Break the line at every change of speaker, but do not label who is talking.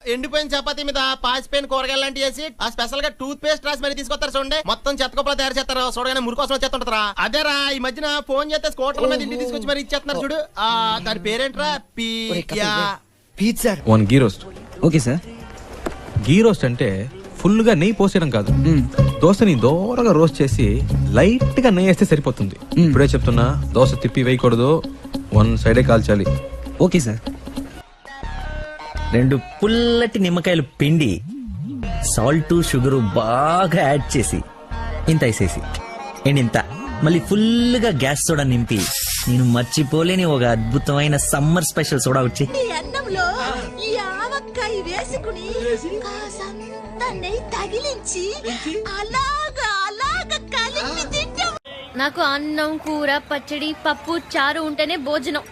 ఎండిపోయిన చపాతీ మీద పాసిపోయిన కూరగాయలు లాంటి వేసి ఆ స్పెషల్ గా టూత్ పేస్ట్ రాసి మరి తీసుకొస్తారు చూడండి. మొత్తం చెత్తకొప్పలు తయారు చేస్తారు. చూడగానే మురికి కోసం వచ్చేస్తుంటారా. అదేరా ఈ మధ్యన ఫోన్ చేస్తే స్కూటర్ మీద ఇంటికి తీసుకొచ్చి మరి ఇచ్చేస్తున్నారు చూడు. దాని పేరేంట్రా?
Pizza.
1 ghee roast.
Okay sir.
Ghee roast అంటే ఫుల్ గా నెయ్యి పోసేయడం కాదు, దోశని దోరగా రోస్ట్ చేసి లైట్ గా నెయ్యి వేస్తే సరిపోతుంది. ఇప్పుడే చెప్తున్నా, దోశ తిప్పి వేయకూడదు, 1 సైడే కాల్చాలి.
Okay sir.
2 పుల్లటి నిమ్మకాయలు పిండి సాల్ట్ షుగర్ బాగా యాడ్ చేసి ఇంత వేసేసి ఇంత మళ్ళీ ఫుల్ గా గ్యాస్ సోడా నింపి నేను మర్చిపోలేని ఒక అద్భుతమైన సమ్మర్ స్పెషల్ సోడా వచ్చి
అన్నంలో ఈ ఆవకాయ వేసుకుని కాసంత నెయ్యి తగిలించి అలాగా కలిపి తింటాం.
నాకు అన్నం కూర పచ్చడి పప్పు చారు ఉంటేనే భోజనం.